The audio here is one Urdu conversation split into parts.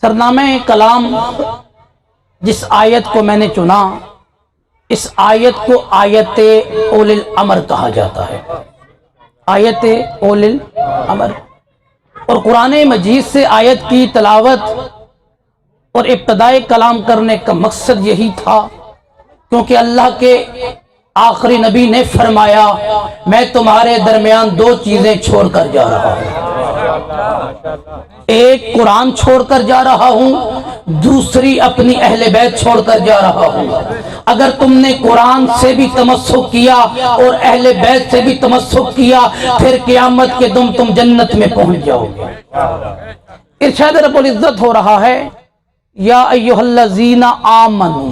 سرنامہ کلام جس آیت کو میں نے چنا، اس آیت کو آیت اولی الامر کہا جاتا ہے، آیت اولی الامر۔ اور قرآن مجید سے آیت کی تلاوت اور ابتدائے کلام کرنے کا مقصد یہی تھا، کیونکہ اللہ کے آخری نبی نے فرمایا میں تمہارے درمیان دو چیزیں چھوڑ کر جا رہا ہوں، ایک قرآن چھوڑ کر جا رہا ہوں، دوسری اپنی اہل بیت چھوڑ کر جا رہا ہوں۔ اگر تم نے قرآن سے بھی تمسک کیا اور اہل بیت سے بھی تمسک کیا، پھر قیامت کے دن تم جنت میں پہنچ جاؤ گے۔ ارشاد رب العزت ہو رہا ہے یا ایھا الذین آمنوا،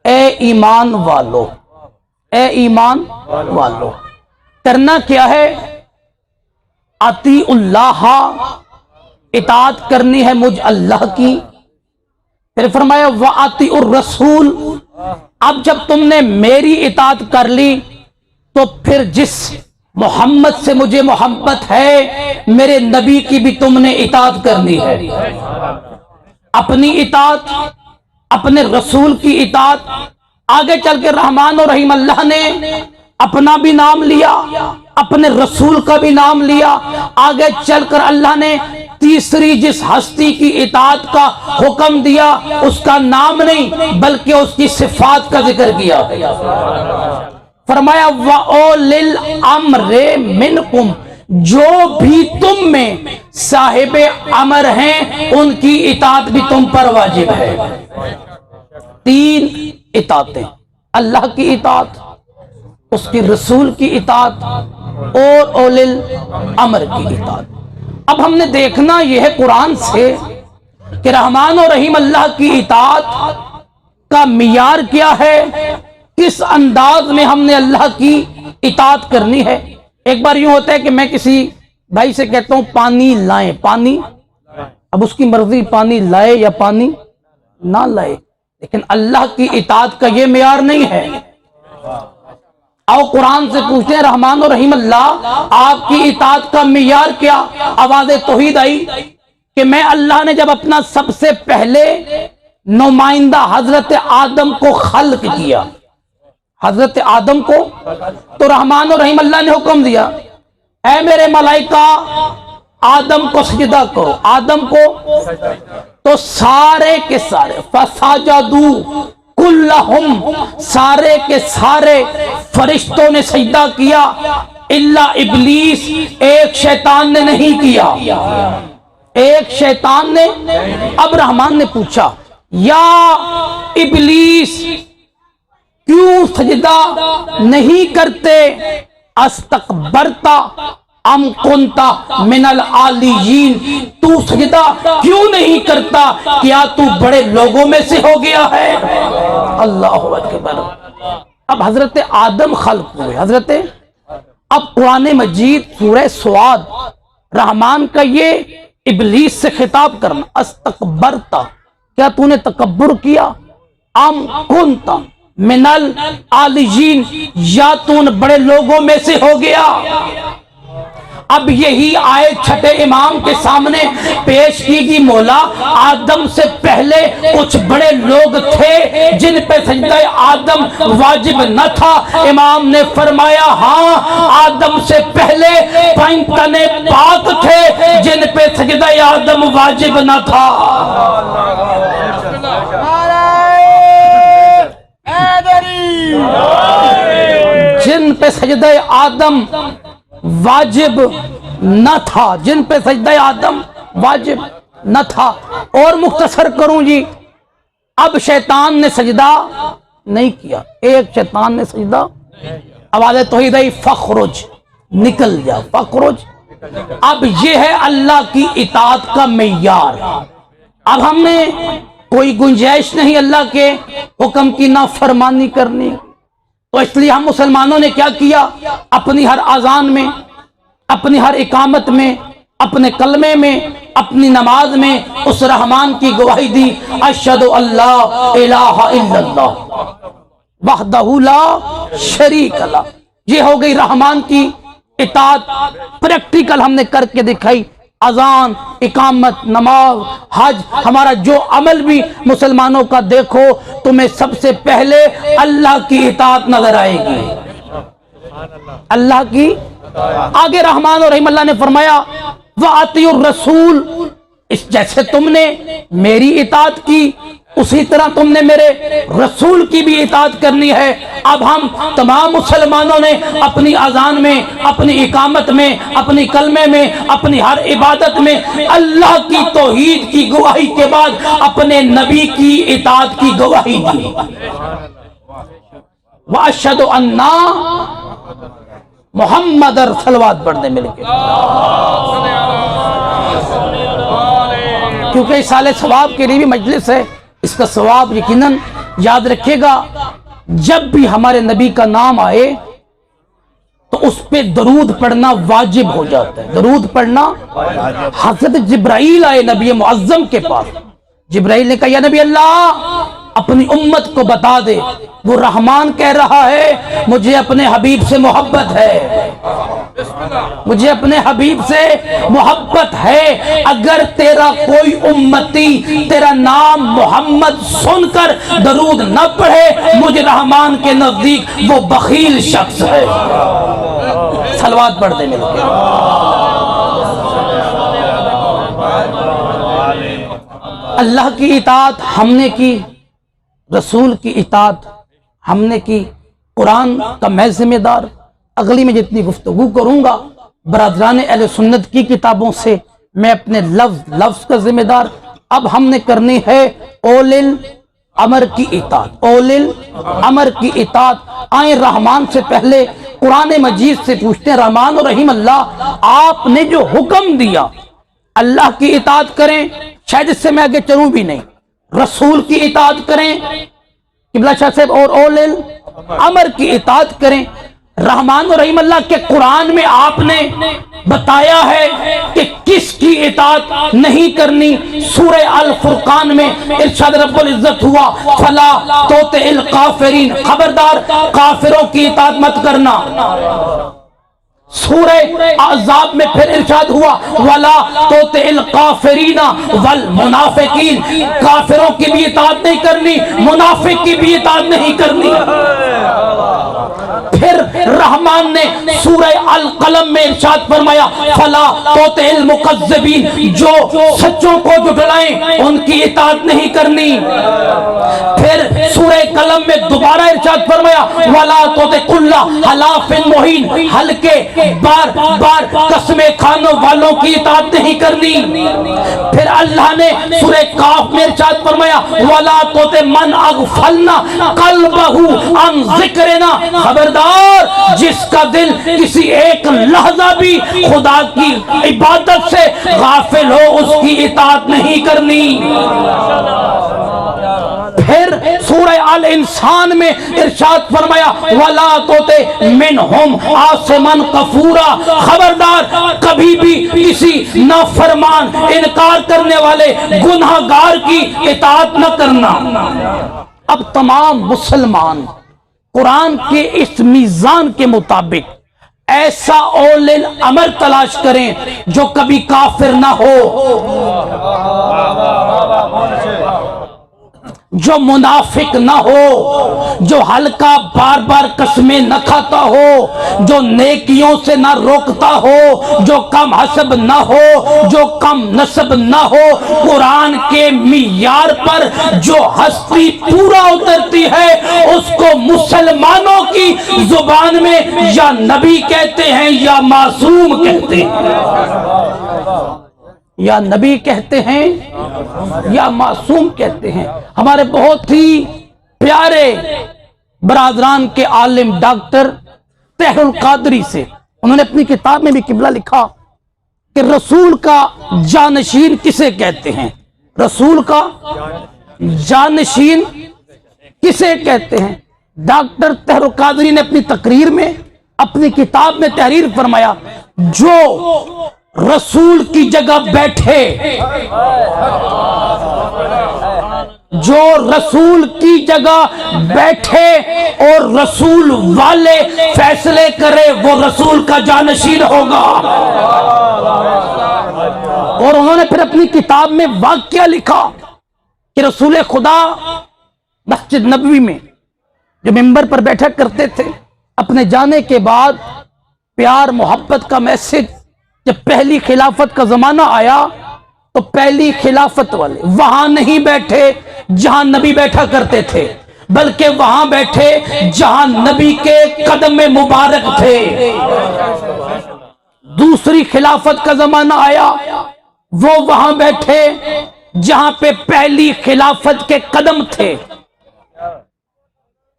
اے ایمان والو، اے ایمان والو، کرنا کیا ہے؟ اطیعوا اللہ، اطاعت کرنی ہے مجھ اللہ کی۔ پھر فرمایا وَأَطِیعُوا الرَّسُولَ، اب جب تم نے میری اطاعت کر لی تو پھر جس محمد سے مجھے محبت ہے، میرے نبی کی بھی تم نے اطاعت کرنی ہے۔ اپنی اطاعت، اپنے رسول کی اطاعت۔ آگے چل کے رحمان و رحیم اللہ نے اپنا بھی نام لیا، اپنے رسول کا بھی نام لیا۔ آگے چل کر اللہ نے تیسری جس ہستی کی اطاعت کا حکم دیا، اس کا نام نہیں بلکہ اس کی صفات کا ذکر کیا۔ فرمایا وَأُولِي الْأَمْرِ مِنْکُمْ، جو بھی تم میں صاحب امر ہیں ان کی اطاعت بھی تم پر واجب ہے۔ تین اطاعتیں، اللہ کی اطاعت، اس کی رسول کی اطاعت اور اولی الامر کی اطاعت۔ اب ہم نے دیکھنا یہ ہے قرآن سے کہ رحمان و رحیم اللہ کی اطاعت کا معیار کیا ہے، کس انداز میں ہم نے اللہ کی اطاعت کرنی ہے۔ ایک بار یوں ہوتا ہے کہ میں کسی بھائی سے کہتا ہوں پانی لائیں، پانی، اب اس کی مرضی پانی لائے یا پانی نہ لائے، لیکن اللہ کی اطاعت کا یہ معیار نہیں ہے۔ آؤ قرآن سے پوچھتے ہیں رحمان و رحیم اللہ آپ کی اطاعت کا معیار کیا؟ آواز توحید آئی کہ میں اللہ نے جب اپنا سب سے پہلے نمائندہ حضرت آدم کو خلق کیا، حضرت آدم کو، تو رحمان و رحیم اللہ نے حکم دیا اے میرے ملائکہ آدم کو سجدہ کرو، آدم کو، تو سارے کے سارے فسجدوا کلہم، سارے کے سارے فرشتوں نے سجدہ کیا الا ابلیس، ایک شیطان نے نہیں کیا، ایک شیطان نے۔ اب رحمان نے پوچھا یا ابلیس کیوں سجدہ نہیں کرتے؟ استکبرتا ام کنتا من العالیین، تو سجدہ کیوں نہیں کرتا؟ کیا تو بڑے لوگوں میں سے ہو گیا ہے؟ اللہ اکبر۔ اب حضرت آدم خلق ہوئے، اب قرآن مجید سورہ سعاد رحمان کا یہ ابلیس سے خطاب کرنا، استکبرتا، کیا تو نے تکبر کیا؟ ام کنتا من العالیین، یا تو بڑے لوگوں میں سے ہو گیا؟ اب یہی آیت چھٹے امام کے سامنے پیش کی گی، مولا آدم سے پہلے کچھ بڑے لوگ تھے جن پہ سجدہ آدم واجب نہ تھا۔ امام نے فرمایا ہاں، آدم سے پہلے پنجتن پاک تھے جن پہ سجدہ آدم واجب نہ تھا۔ جن پہ سجدہ آدم واجب نہ تھا، جن پہ سجدہ آدم واجب نہ تھا۔ اور مختصر کروں جی، اب شیطان نے سجدہ نہیں کیا، ایک شیطان نے سجدہ، آواز توحید آئی فخرج، نکل جا، فخرج۔ اب یہ ہے اللہ کی اطاعت کا معیار۔ اب ہم نے کوئی گنجائش نہیں اللہ کے حکم کی نافرمانی کرنی، تو اس لیے ہم مسلمانوں نے کیا کیا؟ اپنی ہر اذان میں، اپنی ہر اقامت میں، اپنے کلمے میں، اپنی نماز میں اس رحمان کی گواہی دی، اشہد اللہ الہ الا اللہ وحدہ لا شریک لہ۔ یہ ہو گئی رحمان کی اطاعت، پریکٹیکل ہم نے کر کے دکھائی اذان، اقامت، نماز، حج، ہمارا جو عمل بھی مسلمانوں کا دیکھو تمہیں سب سے پہلے اللہ کی اطاعت نظر آئے گی، اللہ کی۔ آگے رحمان اور رحیم اللہ نے فرمایا وَأَطِيعُوا الرَّسُولَ، اس جیسے تم نے میری اطاعت کی اسی طرح تم نے میرے رسول کی بھی اطاعت کرنی ہے۔ اب ہم تمام مسلمانوں نے اپنی اذان میں، اپنی اقامت میں، اپنی کلمے میں، اپنی ہر عبادت میں اللہ کی توحید کی گواہی کے بعد اپنے نبی کی اطاعت کی گواہی دی۔ وَأَشْهَدُ أَنَّ محمد صلوات پڑھنے مل کے، کیونکہ اس سال ثواب کے لیے بھی مجلس ہے، اس کا ثواب یقیناً یاد رکھے گا۔ جب بھی ہمارے نبی کا نام آئے تو اس پہ درود پڑھنا واجب ہو جاتا ہے، درود پڑھنا۔ حضرت جبرائیل آئے نبی معظم کے پاس، جبرائیل نے کہا یا نبی اللہ اپنی امت کو بتا دے، وہ رحمان کہہ رہا ہے مجھے اپنے حبیب سے محبت ہے، مجھے اپنے حبیب سے محبت ہے، اگر تیرا کوئی امتی تیرا نام محمد سن کر درود نہ پڑھے مجھے رحمان کے نزدیک وہ بخیل شخص ہے۔ صلوات پڑھ دے مل کے۔ اللہ کی اطاعت ہم نے کی، رسول کی اطاعت ہم نے کی، قرآن کا میں ذمہ دار۔ اگلی میں جتنی گفتگو کروں گا برادران اہل سنت کی کتابوں سے میں اپنے لفظ کا ذمہ دار۔ اب ہم نے کرنی ہے اول الامر کی اطاعت، اول الامر کی اطاعت۔ آئیں رحمان سے پہلے قرآن مجید سے پوچھتے ہیں، رحمان اور رحیم اللہ آپ نے جو حکم دیا اللہ کی اطاعت کریں، شاید اس سے میں آگے چلوں بھی نہیں، رسول کی اطاعت کریں قبلہ شاہ صاحب، اور اول الامر کی اطاعت کریں۔ رحمان و رحیم اللہ کے قرآن میں آپ نے بتایا ہے کہ کس کی اطاعت نہیں کرنی۔ سورہ الفرقان میں ارشاد رب العزت ہوا فلا تطع الکافرین، خبردار کافروں کی اطاعت مت کرنا۔ سورہ احزاب میں پھر ارشاد ہوا وَلَا تُطِعِ الْكَافِرِينَ وَالْمُنَافِقِينَ، کافروں کی بھی اطاعت نہیں کرنی، منافق کی بھی اطاعت نہیں کرنی۔ پھر رحمان نے سورہ القلم میں ارشاد فرمایا فَلَا تُطِعِ الْمُكَذِّبِينَ، جو سچوں کو جھٹلائیں ان کی اطاعت نہیں کرنی۔ پھر سورہ قلم میں دوبارہ ارشاد فرمایا وَلَا تُطِعْ كُلَّ حَلَافٍ مُّهِينٍ، ہلکے بار بار قسمیں کھانوں والوں کی اطاعت نہیں کرنی۔ پھر اللہ نے سورہ کاف میں ارشاد فرمایا وَلَا تُطِعْ مَنْ أَغْفَلْنَا قَلْبَهُ عَنْ ذِكْرِنَا، خبردار جس کا دل کسی ایک لحظہ بھی خدا کی عبادت سے غافل ہو اس کی اطاعت نہیں کرنی۔ پھر سورہ الانسان میں ارشاد فرمایا وَلَا تُطِعْ مِنْهُمْ عَاصِمًا كَفُورًا، خبردار کبھی بھی کسی نافرمان انکار کرنے والے گناہگار کی اطاعت نہ کرنا۔ اب تمام مسلمان قرآن کے اس میزان کے مطابق ایسا اول الامر تلاش کریں جو کبھی کافر نہ ہو، جو منافق نہ ہو، جو ہلکا بار بار قسمیں نہ کھاتا ہو، جو نیکیوں سے نہ روکتا ہو، جو کم حسب نہ ہو، جو کم نسب نہ ہو۔ قرآن کے معیار پر جو ہستی پورا اترتی ہے اس کو مسلمانوں کی زبان میں یا نبی کہتے ہیں یا معصوم کہتے ہیں، یا نبی کہتے ہیں یا معصوم کہتے ہیں۔ ہمارے بہت ہی پیارے برادران کے عالم ڈاکٹر طاہر القادری سے انہوں نے اپنی کتاب میں بھی قبلہ لکھا کہ رسول کا جانشین کسے کہتے ہیں، رسول کا جانشین کسے کہتے ہیں۔ ڈاکٹر طاہر القادری نے اپنی تقریر میں اپنی کتاب میں تحریر فرمایا جو رسول کی جگہ بیٹھے، جو رسول کی جگہ بیٹھے اور رسول والے فیصلے کرے وہ رسول کا جانشین ہوگا۔ اور انہوں نے پھر اپنی کتاب میں واقعہ لکھا کہ رسول خدا مسجد نبوی میں جو ممبر پر بیٹھا کرتے تھے، اپنے جانے کے بعد پیار محبت کا میسج، جب پہلی خلافت کا زمانہ آیا تو پہلی خلافت والے وہاں نہیں بیٹھے جہاں نبی بیٹھا کرتے تھے، بلکہ وہاں بیٹھے جہاں نبی کے قدم مبارک تھے۔ دوسری خلافت کا زمانہ آیا، وہ وہاں بیٹھے جہاں پہ پہلی خلافت کے قدم تھے۔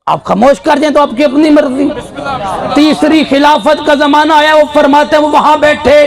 آپ خاموش کر دیں تو آپ کی اپنی مرضی۔ تیسری خلافت کا زمانہ آیا، وہ فرماتے ہیں وہ وہاں بیٹھے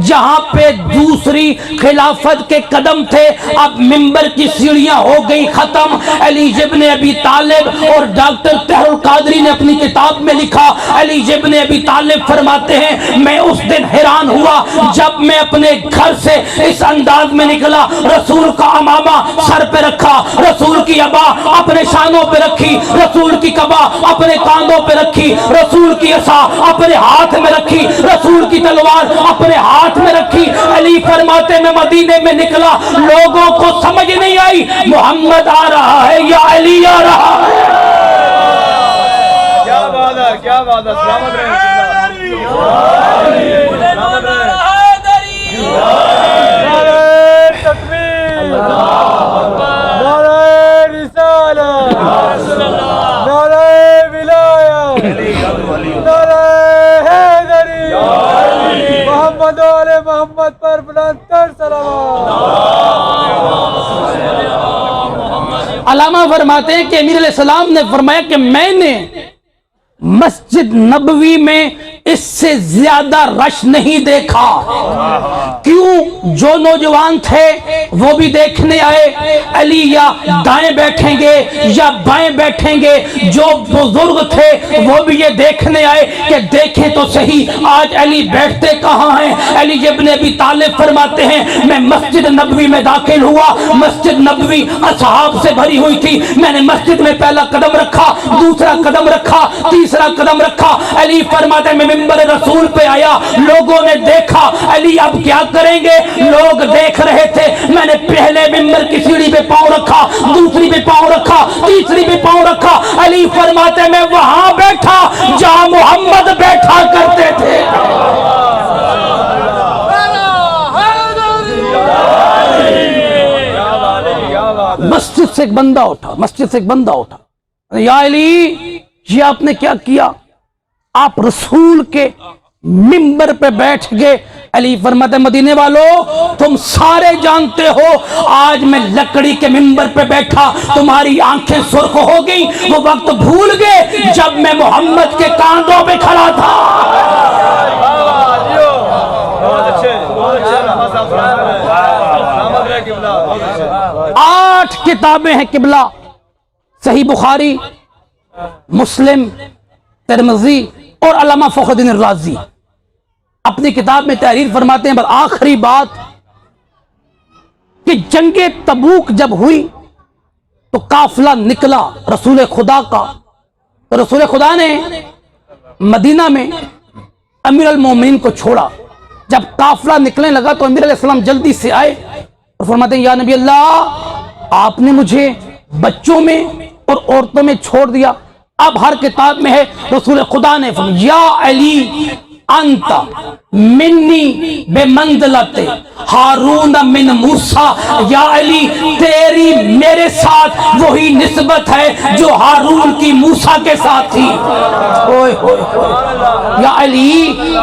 جہاں پہ دوسری خلافت کے قدم تھے۔ اب ممبر کی سیڑھیاں ہو گئی ختم۔ علی ابن ابی طالب اور ڈاکٹر طاہر القادری نے اپنی کتاب میں لکھا، علی ابن ابی طالب فرماتے ہیں میں اس دن حیران ہوا جب میں اپنے گھر سے اس انداز میں نکلا، رسول کا امامہ سر پہ رکھا، رسول کی عبا اپنے شانوں پہ رکھی، رسول کی کبا اپنے کاندھوں پہ رکھی، رسول کی عصا اپنے ہاتھ میں رکھی، رسول کی تلوار اپنے ہاتھ میں رکھی۔ علی فرماتے میں مدینے میں نکلا، لوگوں کو سمجھ نہیں آئی محمد آ رہا ہے یا علی آ رہا ہے۔ کیا بات ہے، کیا بات ہے، سلامت رہے، سلامت رہے۔ نعرہ تکبیر، نعرہ رسالت، نعرہ ولایت، نعرہ حیدری، محمد و آل محمد پر بلند تر صلوات۔ علامہ فرماتے ہیں کہ امیر علیہ السلام نے فرمایا کہ میں نے مسجد نبوی میں اس سے زیادہ رش نہیں دیکھا۔ کیوں؟ جو نوجوان تھے وہ بھی دیکھنے آئے، علی یا دائیں بیٹھیں گے یا بائیں بیٹھیں گے، جو بزرگ تھے وہ بھی یہ دیکھنے آئے کہ دیکھیں تو صحیح آج علی بیٹھتے کہاں ہیں۔ علی ابن ابی طالب فرماتے ہیں میں مسجد نبوی میں داخل ہوا، مسجد نبوی اصحاب سے بھری ہوئی تھی، میں نے مسجد میں پہلا قدم رکھا، دوسرا قدم رکھا، تیسرا قدم رکھا۔ علی فرماتے ہیں میں ممبر رسول پہ آیا، لوگوں نے دیکھا علی اب کیا کریں گے، لوگ دیکھ رہے تھے، میں نے پہلے ممبر کی سیڑھی پہ پاؤں رکھا، دوسری پہ پاؤں رکھا، تیسری پہ پاؤں رکھا۔ علی فرماتے ہیں میں وہاں بیٹھا جہاں محمد بیٹھا کرتے تھے۔ مسجد سے ایک بندہ اٹھا، مسجد سے ایک بندہ اٹھا، یا علی یہ آپ نے کیا کیا؟ آپ رسول کے ممبر پہ بیٹھ گئے۔ علی فرماتے مدینے والوں تم سارے جانتے ہو آج میں لکڑی کے ممبر پہ بیٹھا، تمہاری آنکھیں سرخ ہو گئی، وہ وقت بھول گئے جب میں محمد کے کاندھوں پہ کھڑا تھا۔ 8 کتابیں ہیں قبلہ، صحیح بخاری، مسلم، ترمذی اور علامہ فخر الدین الرازی اپنی کتاب میں تحریر فرماتے ہیں۔ بس آخری بات کہ جنگ تبوک جب ہوئی تو قافلہ نکلا رسول خدا کا، تو رسول خدا نے مدینہ میں امیر المومنین کو چھوڑا۔ جب قافلہ نکلنے لگا تو امیر علیہ السلام جلدی سے آئے اور فرماتے ہیں یا نبی اللہ آپ نے مجھے بچوں میں اور عورتوں میں چھوڑ دیا۔ اب ہر کتاب میں ہے رسول خدا نے فرمایا یا علی انت منی بے منزلت ہارون من موسیٰ، یا علی تیری میرے ساتھ وہی نسبت ہے جو ہارون کی موسیٰ کے ساتھ تھی۔ یا علی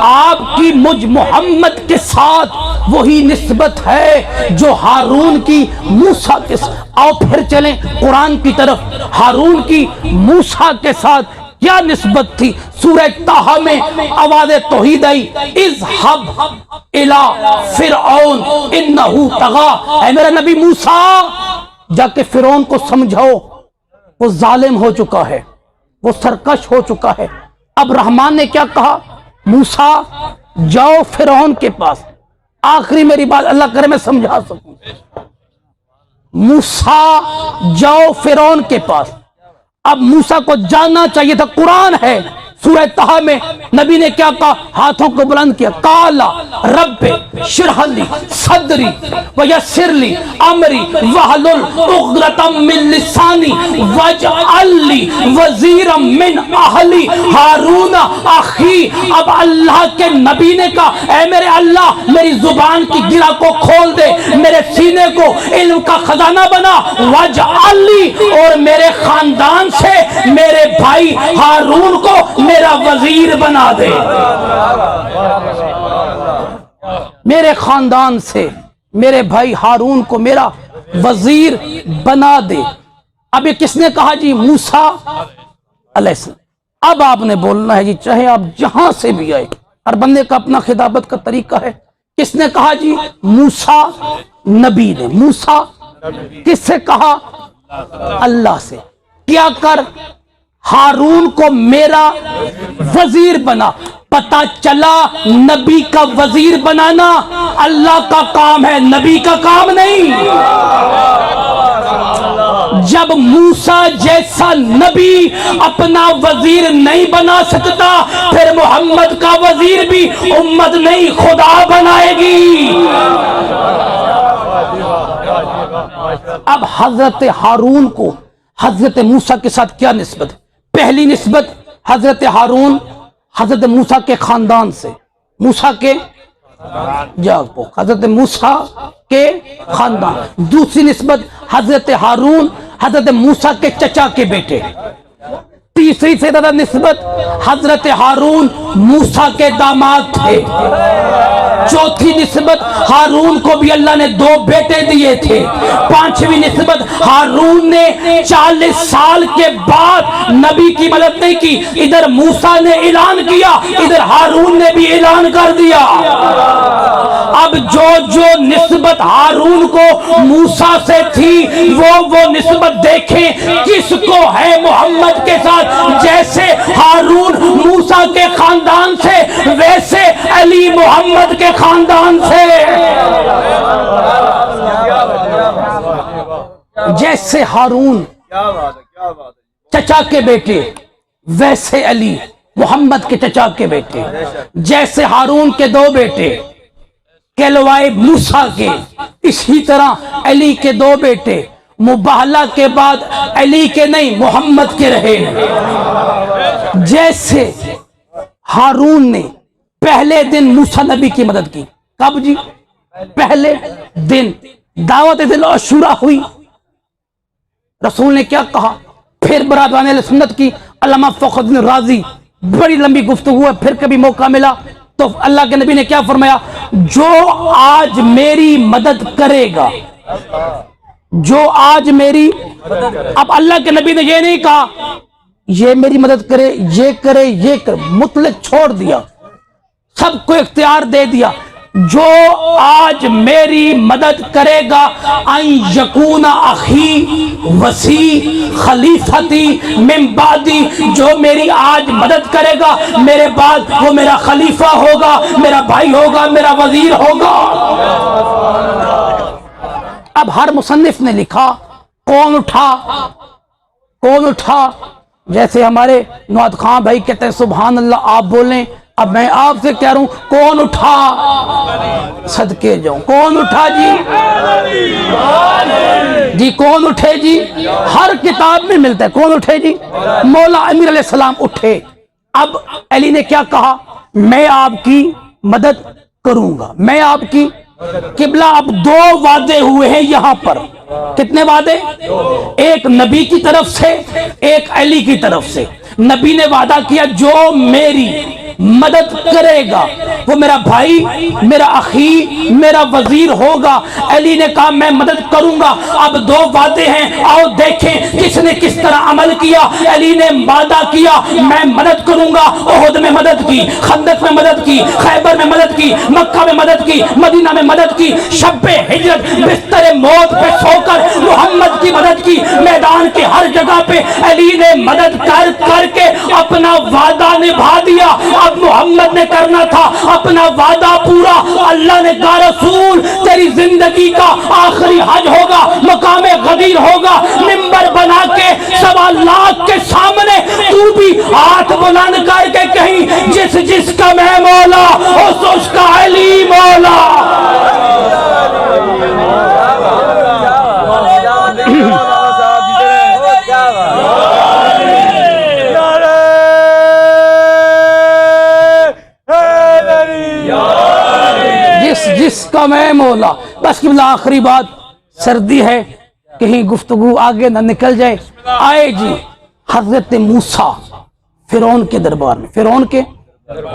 آپ کی مجھ محمد کے ساتھ وہی نسبت ہے جو ہارون کی موسیٰ کے ساتھ۔ آؤ پھر چلیں قرآن کی طرف۔ ہارون کی موسیٰ کے ساتھ کیا نسبت تھی؟ سورہ طٰہٰ میں آواز توحید آئی، اذھب الی فرعون انہ طغیٰ، اے میرا نبی موسیٰ جا کے فرعون کو سمجھاؤ وہ ظالم ہو چکا ہے، وہ سرکش ہو چکا ہے۔ اب رحمان نے کیا کہا؟ موسیٰ جاؤ فرعون کے پاس۔ آخری میری بات اللہ کرے میں سمجھا سکوں، موسیٰ جاؤ فرعون کے پاس۔ اب موسیٰ کو جاننا چاہیے تھا، قرآن ہے سورہ طہ میں نبی نے کیا کہا؟ ہاتھوں کو بلند کیا، قال رب اشرح لی صدری ویسر لی امری واحلل عقدۃ من لسانی واجعل لی وزیرا من اہلی ہارون اخی۔ اب اللہ کے نبی نے کہا اے میرے اللہ میری زبان کی گرہ کو کھول دے، میرے سینے کو علم کا خزانہ بنا، واجعل لی اور میرے خاندان سے میرے بھائی ہارون کو میرا وزیر بنا دے، میرے خاندان سے میرے بھائی ہارون کو میرا وزیر بنا دے۔ اب یہ کس نے کہا جی؟ موسیٰ علیہ السلام۔ اب آپ نے بولنا ہے جی، چاہے آپ جہاں سے بھی آئے، ہر بندے کا اپنا خطابت کا طریقہ ہے۔ کس نے کہا جی؟ موسیٰ نبی نے۔ موسیٰ کس سے کہا؟ اللہ سے۔ کیا کر؟ ہارون کو میرا وزیر بنا۔ پتا چلا نبی کا وزیر بنانا اللہ کا کام ہے، نبی کا کام نہیں۔ جب موسیٰ جیسا نبی اپنا وزیر نہیں بنا سکتا، پھر محمد کا وزیر بھی امت نہیں خدا بنائے گی۔ اب حضرت ہارون کو حضرت موسیٰ کے ساتھ کیا نسبت ہے؟ پہلی نسبت حضرت ہارون حضرت موسیٰ کے خاندان سے، موسیٰ کے حضرت موسیٰ کے خاندان۔ دوسری نسبت حضرت ہارون حضرت موسیٰ کے چچا کے بیٹے۔ تیسری سے زیادہ نسبت حضرت ہارون موسیٰ کے داماد تھے۔ چوتھی نسبت ہارون کو بھی اللہ نے 2 بیٹے دیے تھے۔ پانچویں نسبت ہارون نے 40 سال کے بعد نبی کی مدد نہیں کی، ادھر موسیٰ نے اعلان کیا، ادھر ہارون نے بھی اعلان کر دیا۔ اب جو نسبت ہارون کو موسیٰ سے تھی وہ نسبت دیکھیں کس کو ہے محمد کے ساتھ۔ جیسے ہارون موسیٰ کے خاندان سے، ویسے علی محمد کے خاندان سے۔ جیسے ہارون چچا کے بیٹے، ویسے علی محمد کے چچا کے بیٹے۔ جیسے ہارون کے 2 بیٹے کہلوائے موسیٰ کے، اسی طرح علی کے 2 بیٹے مباہلہ کے بعد علی کے نہیں محمد کے رہے۔ جیسے ہارون نے پہلے دن موسیٰ نبی کی مدد کی، کب جی؟ پہلے دن دعوت دل عاشورہ ہوئی، رسول نے کیا کہا؟ پھر برادران اہل سنت کی علامہ فخر الدین رازی بڑی لمبی گفتگو ہے، پھر کبھی موقع ملا تو اللہ کے نبی نے کیا فرمایا؟ جو آج میری مدد کرے گا، جو آج میری، اب اللہ کے نبی نے یہ نہیں کہا یہ میری مدد کرے، یہ کرے، یہ کرے، مطلق چھوڑ دیا، سب کو اختیار دے دیا۔ جو آج میری مدد کرے گا ان یکون اخی وسی خلیفتی من بعدی، جو میری آج مدد کرے گا میرے بعد وہ میرا خلیفہ ہوگا، میرا بھائی ہوگا، میرا وزیر ہوگا۔ اب ہر مصنف نے لکھا کون اٹھا، کون اٹھا، جیسے ہمارے نواد خان بھائی کہتے ہیں سبحان اللہ آپ بولیں، اب میں آپ سے کہہ رہا ہوں کون اٹھا؟ صدقے جاؤں، کون اٹھا جی کون اٹھے جی؟ ہر کتاب میں ملتا ہے کون اٹھے جی؟ مولا امیر علیہ السلام اٹھے۔ اب علی نے کیا کہا؟ میں آپ کی مدد کروں گا، میں آپ کی۔ قبلہ اب 2 وعدے ہوئے ہیں یہاں پر، کتنے وعدے؟ ایک نبی کی طرف سے، ایک علی کی طرف سے۔ نبی نے وعدہ کیا جو میری مدد کرے گا وہ میرا بھائی، میرا اخی، میرا وزیر ہوگا۔ علی نے کہا میں مدد کروں گا۔ اب 2 وعدے ہیں، آؤ دیکھیں کس نے کس طرح عمل کیا۔ علی نے وعدہ کیا میں مدد کروں گا، احد میں مدد کی، خندق میں مدد کی، خیبر میں مدد کی، مکہ میں مدد کی، مدینہ میں مدد کی۔ شب ہجرت بستر موت پہ سو کر محمد کی مدد کی، میدان کے ہر جگہ پہ علی نے مدد کر کر کے اپنا وعدہ نبھا دیا۔ اب محمد نے کرنا تھا اپنا وعدہ پورا۔ اللہ نے کہا رسول تیری زندگی کا آخری حج ہوگا، مقام غدیر ہوگا، منبر بنا کے 1.25 لاکھ کے سامنے تو بھی ہاتھ بلند کر کے کہیں جس جس کا میں مولا اس کا علی مولا۔ جس کا میں مولا۔ بس قبلہ آخری بات، سردی ہے کہیں گفتگو آگے نہ نکل جائے۔ آئے جی حضرت موسیٰ فرعون کے دربار میں، فرعون کے،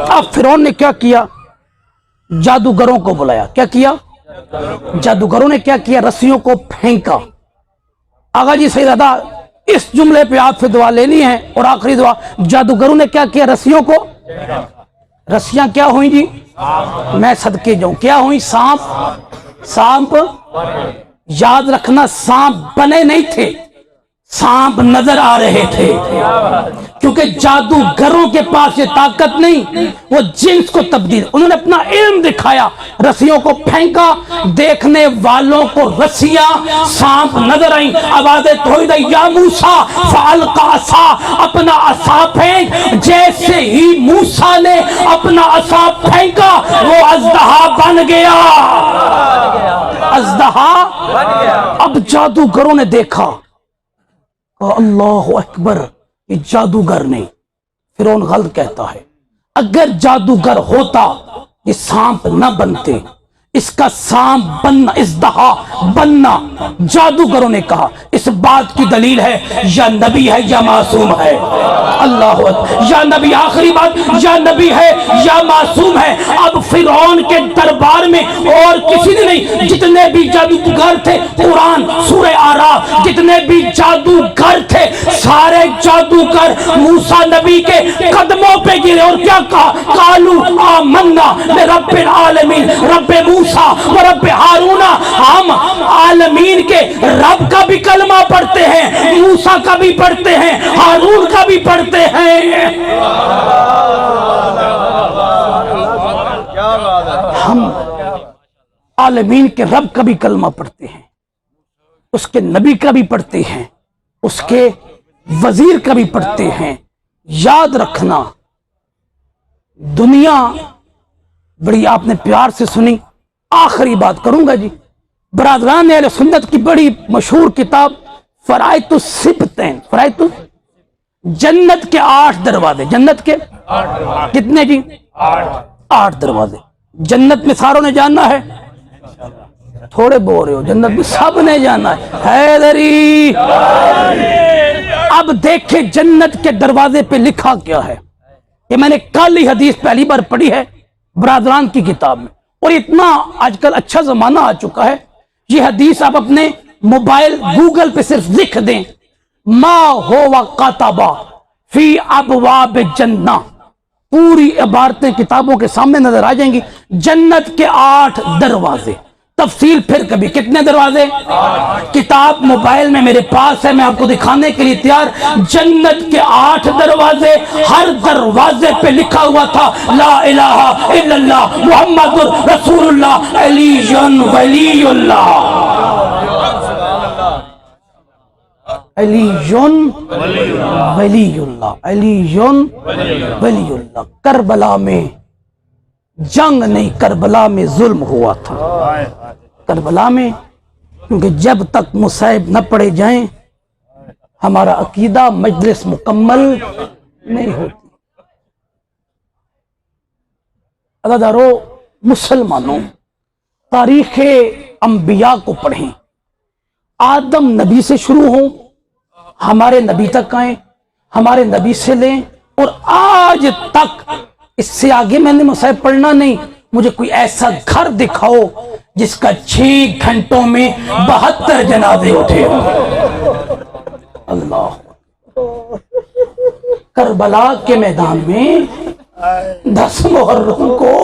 اب فرعون نے کیا کیا؟ جادوگروں کو بلایا۔ کیا کیا؟ جادوگروں نے کیا کیا؟ رسیوں کو پھینکا۔ آغا جی سیدادہ اس جملے پہ آپ سے دعا لینی ہے، اور آخری دعا، جادوگروں نے کیا کیا؟ رسیوں کو، رسیاں کیا ہوئیں جی؟ میں صدقے جاؤں، کیا ہوئیں؟ سانپ۔ یاد رکھنا سانپ بنے نہیں تھے، سانپ نظر آ رہے تھے، کیونکہ جادوگروں کے پاس یہ طاقت نہیں، وہ جنس کو تبدیل، انہوں نے اپنا علم دکھایا، رسیوں کو پھینکا، دیکھنے والوں کو رسیاں سانپ نظر آئیں۔ آوازیں توحید یا موسیٰ فالقا عصا، اپنا عصا پھینک۔ جیسے ہی موسیٰ نے اپنا عصا پھینکا وہ اژدہا بن گیا، اژدہا۔ اب جادوگروں نے دیکھا، اللہ اکبر، یہ جادوگر نہیں۔ فرعون غلط کہتا ہے، اگر جادوگر ہوتا یہ سانپ نہ بنتے، اس کا سانپ بننا، اژدہا بننا جادوگروں نے کہا۔ اس بات کی دلیل ہے یا نبی ہے یا معصوم ہے۔ اللہ اکبر، یا نبی، آخری بات، یا نبی ہے یا معصوم ہے۔ اب فرعون کے دربار میں اور کسی نے نہیں، جتنے بھی جادوگر تھے، قرآن سورہ اعراف، جتنے بھی جادوگر تھے سارے جادوگر موسیٰ نبی کے قدموں پہ گرے اور کیا کہا؟ قالوا آمنا برب العالمین، رب موسیٰ و رب ہارون، ہم عالمین کے رب کا بھی کلمہ پڑھتے ہیں، موسیٰ کا بھی پڑھتے ہیں، ہارون کا بھی پڑھتے ہیں۔ ہم عالمین کے رب کا بھی کلمہ پڑھتے ہیں، اس کے نبی کا بھی پڑھتے ہیں، اس کے وزیر کا بھی پڑھتے ہیں۔ یاد رکھنا، دنیا بڑی آپ نے پیار سے سنی، آخری بات کروں گا جی۔ برادران اہل سنت کی بڑی مشہور کتاب فرائض السبتین، فرائض، جنت کے 8 دروازے، جنت کے کتنے جی؟ 8 دروازے۔ جنت میں ساروں نے جاننا ہے؟ تھوڑے بول رہے ہو، جنت میں سب نے جانا ہے۔ حیدری، اب دیکھیں جنت کے دروازے پہ لکھا کیا ہے۔ یہ میں نے کل ہی حدیث پہلی بار پڑھی ہے برادران کی کتاب میں، اور اتنا آج کل اچھا زمانہ آ چکا ہے، یہ حدیث آپ اپنے موبائل گوگل پہ صرف لکھ دیں، ما ہوا کاتبہ فی ابواب جنہ، پوری عبارتیں کتابوں کے سامنے نظر آ جائیں گی۔ جنت کے 8 دروازے، تفصیل پھر کبھی، کتنے دروازے؟ کتاب موبائل میں میرے پاس ہے، میں آپ کو دکھانے کے لیے تیار۔ جنت کے 8 دروازے، ہر دروازے پہ لکھا ہوا تھا لا الہ الا اللہ محمد رسول اللہ علی ولی اللہ، علی ولی اللہ، علی ولی اللہ۔ کربلا میں جنگ نہیں، کربلا میں ظلم ہوا تھا، کربلا میں، کیونکہ جب تک مصائب نہ پڑے جائیں ہمارا عقیدہ مجلس مکمل نہیں ہوتی۔ عزیزانو مسلمانوں، تاریخ انبیاء کو پڑھیں، آدم نبی سے شروع ہوں، ہمارے نبی تک آئیں، ہمارے نبی سے لیں، اور آج تک اس سے آگے میں نے مصائب پڑھنا نہیں۔ مجھے کوئی ایسا گھر دکھاؤ جس کا 6 گھنٹوں میں 72 جنازے اٹھے ہوں۔ اللہ، کربلا کے میدان میں 10 محرم کو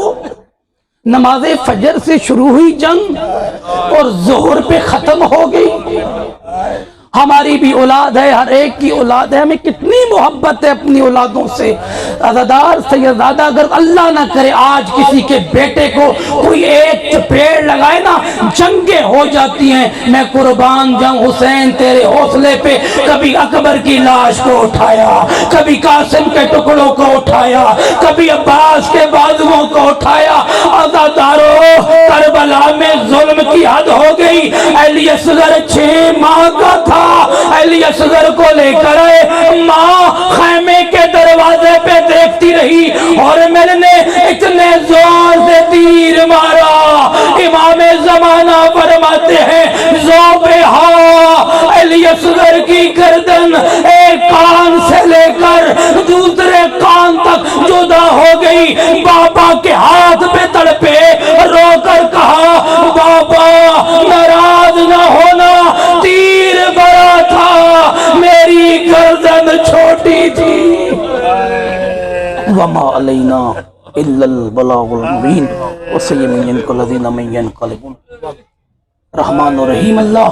نماز فجر سے شروع ہوئی جنگ اور ظہر پہ ختم ہو گئی. ہماری بھی اولاد ہے، ہر ایک کی اولاد ہے، ہمیں کتنی محبت ہے اپنی اولادوں سے. عزادار سیدزادہ، اگر اللہ نہ کرے آج کسی کے بیٹے کو کوئی ایک چپیڑ لگائے نا، جنگیں ہو جاتی ہیں. میں قربان جاؤں حسین تیرے حوصلے پہ، کبھی اکبر کی لاش کو اٹھایا، کبھی قاسم کے ٹکڑوں کو اٹھایا، کبھی عباس کے بازوؤں کو اٹھایا. عزادارو، کربلا میں ظلم کی حد ہو گئی. علی اصغر 6 ماہ کا تھا، علی اصغر کو لے کر آئے، ماں خیمے کے دروازے پہ دیکھتی رہی اور میں نے اتنے زور سے تیر مارا. امام زمانہ فرماتے ہیں ذوبہا، علی اصغر کی گردن ایک کان سے لے کر دوسرے کان تک جدا ہو گئی. بابا کے ہاتھ پہ تڑپے، رو کر کہا بابا ناراض نہ ہونا، تیر بڑا تھا، میری گردن چھوٹی تھی. وما علینا الا البلاغ المبین وسیمین الذین من ينقلبون. رحمان و رحیم اللہ